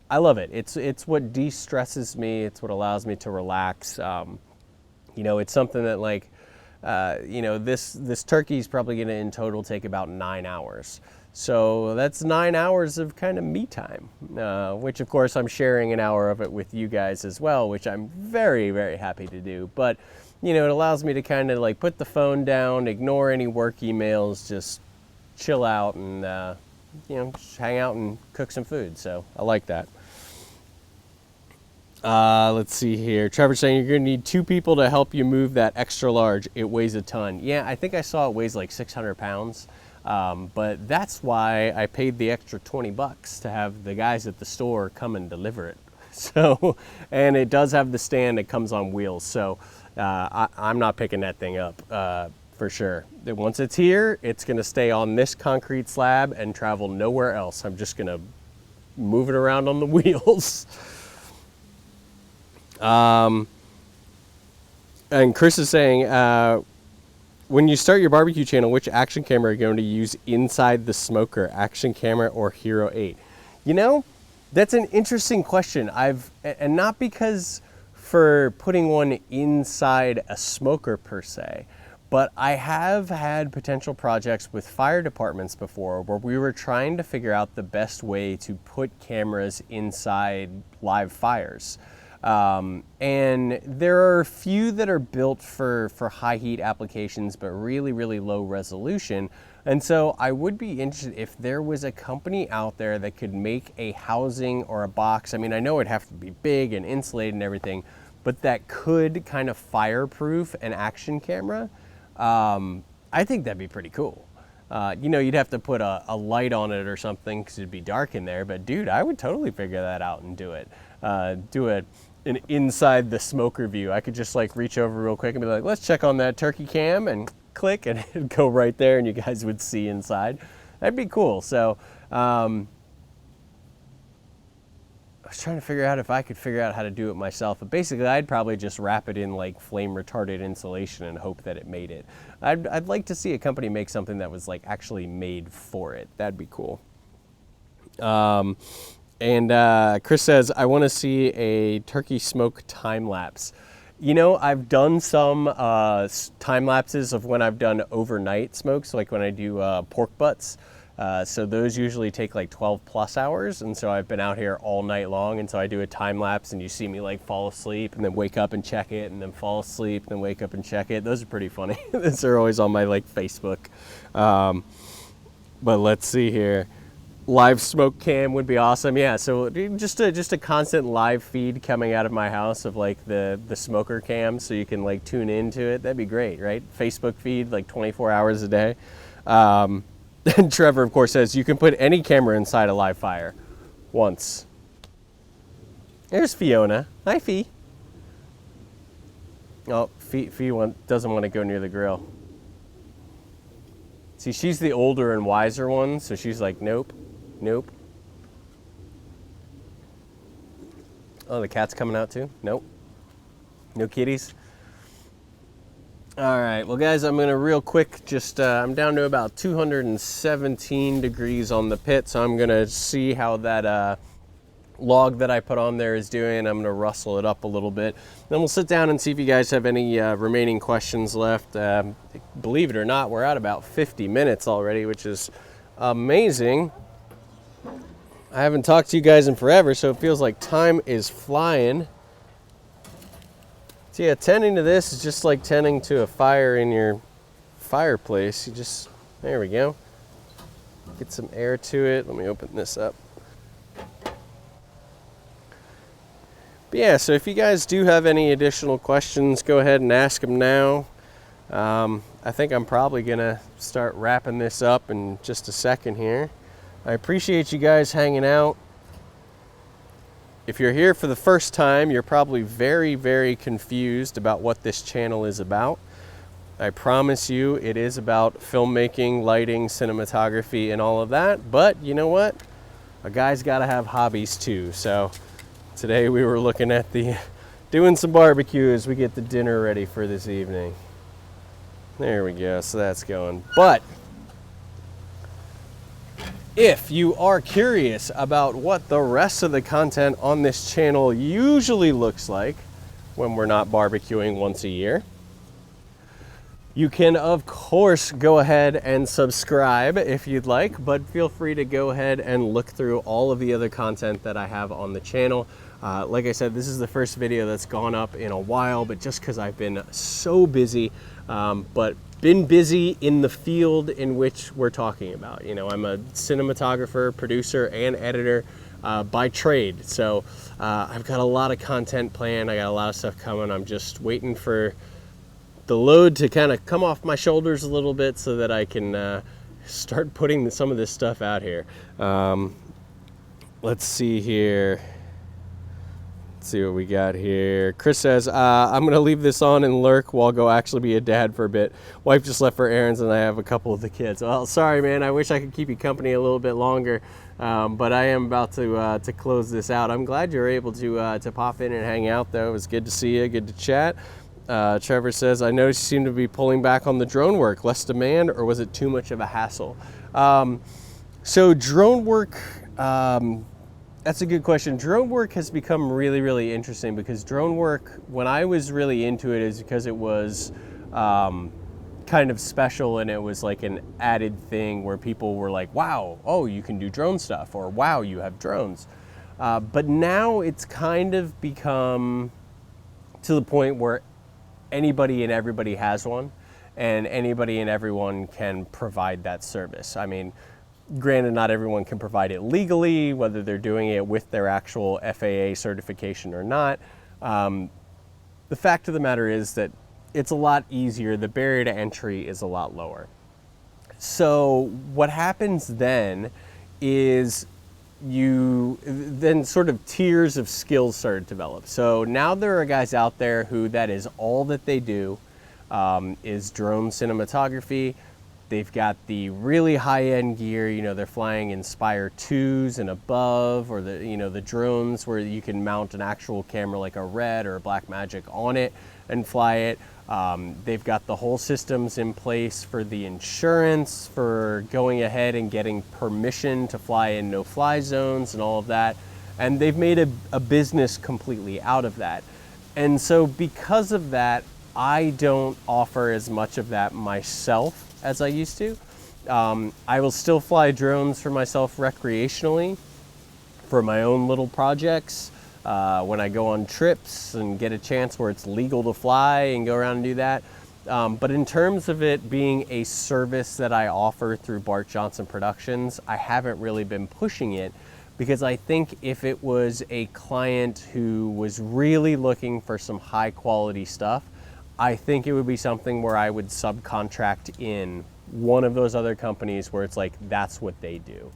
I love it. It's what de-stresses me. It's what allows me to relax. It's something that this turkey is probably going to in total take about 9 hours. So that's 9 hours of kind of me time, which of course I'm sharing an hour of it with you guys as well, which I'm very, very happy to do. But, it allows me to kind of put the phone down, ignore any work emails, just chill out and, just hang out and cook some food. So I like that. Let's see here. Trevor's saying you're going to need 2 people to help you move that extra large. It weighs a ton. Yeah, I think I saw it weighs like 600 pounds. But that's why I paid the extra $20 to have the guys at the store come and deliver it. So, and it does have the stand that comes on wheels. So I'm not picking that thing up. for sure. Then once it's here, it's going to stay on this concrete slab and travel nowhere else. I'm just going to move it around on the wheels. And Chris is saying, when you start your barbecue channel, which action camera are you going to use inside the smoker, action camera or Hero 8? You know, that's an interesting question. And not because for putting one inside a smoker per se, but I have had potential projects with fire departments before where we were trying to figure out the best way to put cameras inside live fires. And there are a few that are built for high heat applications, but really, really low resolution. And so I would be interested if there was a company out there that could make a housing or a box. I mean, I know it'd have to be big and insulated and everything, but that could kind of fireproof an action camera. I think that'd be pretty cool. You know, you'd have to put a light on it or something because it'd be dark in there, but dude, I would totally figure that out and do it. An inside the smoker view. I could just like reach over real quick and be like, let's check on that turkey cam, and click, and it'd go right there and you guys would see inside. That'd be cool. So, I was trying to figure out if I could figure out how to do it myself, but basically I'd probably just wrap it in like flame retardant insulation and hope that it made it. I'd like to see a company make something that was like actually made for it. That'd be cool. And Chris says, I want to see a turkey smoke time lapse. You know, I've done some time lapses of when I've done overnight smokes, like when I do pork butts. So those usually take like 12 plus hours. And so I've been out here all night long. And so I do a time lapse and you see me like fall asleep and then wake up and check it and then fall asleep and then wake up and check it. Those are pretty funny. Those are always on my like Facebook. But let's see here. Live smoke cam would be awesome. Yeah, so just a constant live feed coming out of my house of like the smoker cam, so you can like tune into it. That'd be great, right? Facebook feed like 24 hours a day. And Trevor, of course, says you can put any camera inside a live fire once. There's Fiona. Hi, Fee. Oh, Fee doesn't want to go near the grill. See, she's the older and wiser one, so she's like, nope. Nope. Oh, the cat's coming out too? Nope. No kitties? All right, well guys, I'm gonna real quick I'm down to about 217 degrees on the pit, so I'm gonna see how that log that I put on there is doing. I'm gonna rustle it up a little bit. Then we'll sit down and see if you guys have any remaining questions left. Believe it or not, we're at about 50 minutes already, which is amazing. I haven't talked to you guys in forever, so it feels like time is flying. So yeah, tending to this is just like tending to a fire in your fireplace. There we go. Get some air to it. Let me open this up. But yeah, so if you guys do have any additional questions, go ahead and ask them now. I think I'm probably gonna start wrapping this up in just a second here. I appreciate you guys hanging out. If you're here for the first time, you're probably very, very confused about what this channel is about. I promise you it is about filmmaking, lighting, cinematography, and all of that. But you know what? A guy's gotta have hobbies too. So today we were looking at doing some barbecue as we get the dinner ready for this evening. There we go, so that's going. But if you are curious about what the rest of the content on this channel usually looks like when we're not barbecuing once a year, you can of course go ahead and subscribe if you'd like, but feel free to go ahead and look through all of the other content that I have on the channel. Like I said, this is the first video that's gone up in a while, but just because I've been so busy, but been busy in the field in which we're talking about. You know, I'm a cinematographer, producer, and editor by trade. So I've got a lot of content planned. I got a lot of stuff coming. I'm just waiting for the load to kind of come off my shoulders a little bit so that I can start putting some of this stuff out here. Let's see here. Let's see what we got here. Chris says, I'm going to leave this on and lurk while I'll go actually be a dad for a bit. Wife just left for errands and I have a couple of the kids. Well, sorry, man. I wish I could keep you company a little bit longer, but I am about to close this out. I'm glad you were able to pop in and hang out, though. It was good to see you, good to chat. Trevor says, I noticed you seem to be pulling back on the drone work. Less demand, or was it too much of a hassle? So drone work... That's a good question. Drone work has become really, really interesting because drone work, when I was really into it, is because it was kind of special and it was like an added thing where people were like, wow, oh, you can do drone stuff, or wow, you have drones. But now it's kind of become to the point where anybody and everybody has one, and anybody and everyone can provide that service. I mean, granted, not everyone can provide it legally, whether they're doing it with their actual FAA certification or not. The fact of the matter is that it's a lot easier. The barrier to entry is a lot lower. So what happens then is then sort of tiers of skills start to develop. So now there are guys out there who that is all that they do, is drone cinematography. They've got the really high-end gear, they're flying Inspire 2s and above, or the drones where you can mount an actual camera like a Red or a Blackmagic on it and fly it. They've got the whole systems in place for the insurance, for going ahead and getting permission to fly in no-fly zones and all of that. And they've made a business completely out of that. And so because of that, I don't offer as much of that myself as I used to. I will still fly drones for myself recreationally for my own little projects, when I go on trips and get a chance where it's legal to fly and go around and do that. But in terms of it being a service that I offer through Bart Johnson Productions, I haven't really been pushing it, because I think if it was a client who was really looking for some high quality stuff, I think it would be something where I would subcontract in one of those other companies where it's like, that's what they do.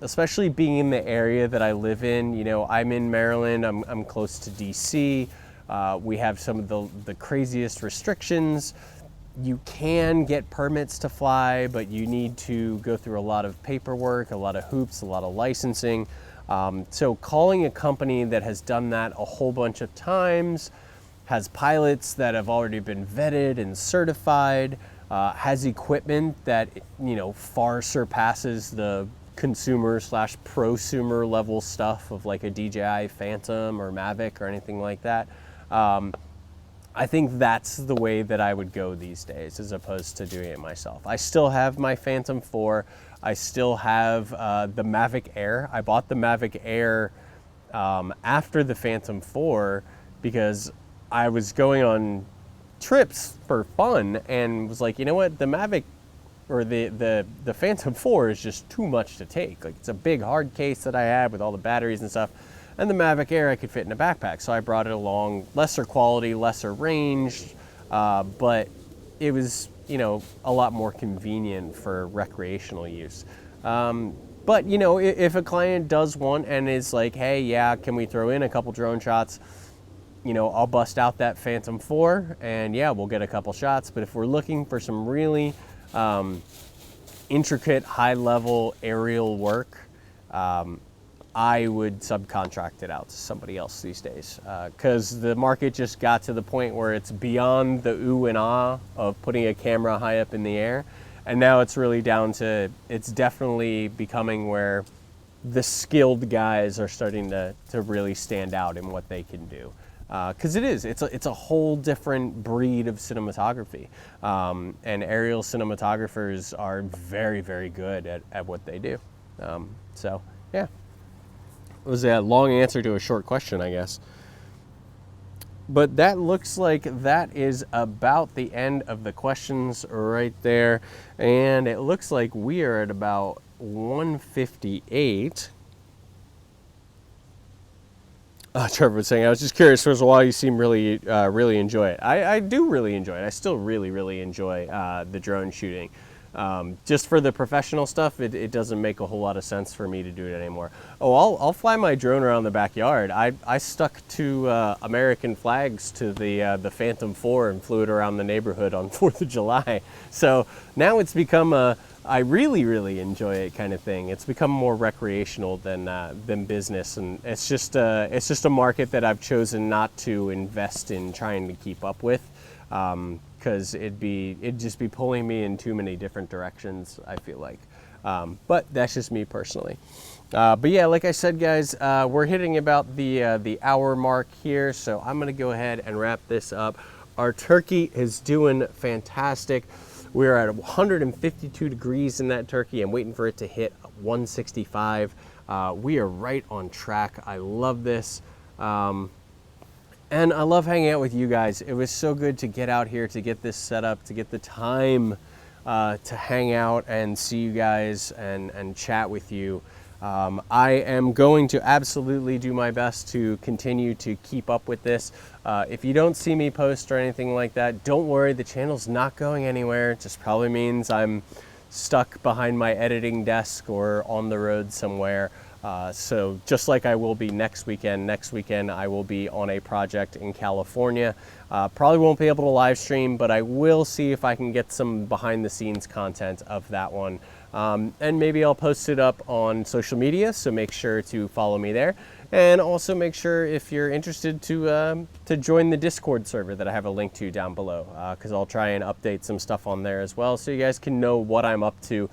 Especially being in the area that I live in, I'm in Maryland, I'm close to DC. We have some of the craziest restrictions. You can get permits to fly, but you need to go through a lot of paperwork, a lot of hoops, a lot of licensing. So calling a company that has done that a whole bunch of times, has pilots that have already been vetted and certified, has equipment that far surpasses the consumer/prosumer level stuff of like a DJI Phantom or Mavic or anything like that. I think that's the way that I would go these days, as opposed to doing it myself. I still have my Phantom 4. I still have the Mavic Air. I bought the Mavic Air after the Phantom 4 because I was going on trips for fun and was like, you know what, the Mavic or the Phantom 4 is just too much to take. Like, it's a big hard case that I had with all the batteries and stuff, and the Mavic Air I could fit in a backpack, so I brought it along. Lesser quality, lesser range, but it was a lot more convenient for recreational use. But if a client does want and is like, hey, yeah, can we throw in a couple drone shots? I'll bust out that Phantom 4 and yeah, we'll get a couple shots. But if we're looking for some really intricate, high-level aerial work, I would subcontract it out to somebody else these days, because the market just got to the point where it's beyond the ooh and ah of putting a camera high up in the air, and now it's really down to, it's definitely becoming where the skilled guys are starting to really stand out in what they can do. Because it's a whole different breed of cinematography, and aerial cinematographers are very, very good at what they do. So yeah, it was a long answer to a short question, I guess. But that looks like that is about the end of the questions right there, and it looks like we are at about 1:58. Trevor was saying, I was just curious, for a while you seem really enjoy it. I do really enjoy it. I still really enjoy the drone shooting. Just for the professional stuff, it doesn't make a whole lot of sense for me to do it anymore. Oh, I'll fly my drone around the backyard. I stuck to American flags to the Phantom 4 and flew it around the neighborhood on 4th of July. So now it's become I really enjoy it kind of thing. It's become more recreational than business, and it's just a market that I've chosen not to invest in trying to keep up with. Because it'd just be pulling me in too many different directions, I feel like. But that's just me personally. But yeah, like I said, guys, we're hitting about the hour mark here, so I'm gonna go ahead and wrap this up. Our turkey is doing fantastic. We're at 152 degrees in that turkey. I'm waiting for it to hit 165. We are right on track. I love this. And I love hanging out with you guys. It was so good to get out here, to get this set up, to get the time to hang out and see you guys and chat with you. I am going to absolutely do my best to continue to keep up with this. If you don't see me post or anything like that, don't worry, the channel's not going anywhere. It just probably means I'm stuck behind my editing desk or on the road somewhere. So just like I will be next weekend I will be on a project in California. Probably won't be able to live stream, but I will see if I can get some behind the scenes content of that one. And maybe I'll post it up on social media, so make sure to follow me there. And also make sure, if you're interested, to join the Discord server that I have a link to down below, because I'll try and update some stuff on there as well, so you guys can know what I'm up to,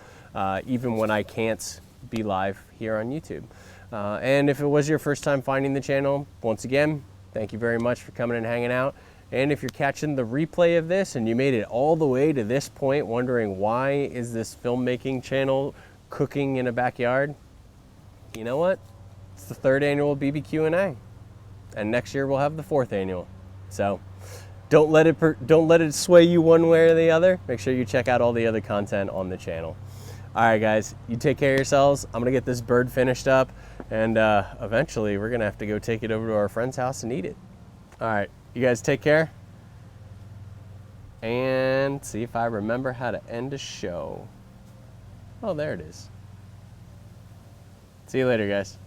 even when I can't be live here on YouTube. And if it was your first time finding the channel, once again, thank you very much for coming and hanging out. And if you're catching the replay of this and you made it all the way to this point wondering why is this filmmaking channel cooking in a backyard, you know what? It's the 3rd annual BBQ&A. And next year we'll have the 4th annual. So don't let it sway you one way or the other. Make sure you check out all the other content on the channel. All right, guys, you take care of yourselves. I'm gonna get this bird finished up, and eventually we're gonna have to go take it over to our friend's house and eat it. All right, you guys take care, and see if I remember how to end a show. Oh, there it is. See you later, guys.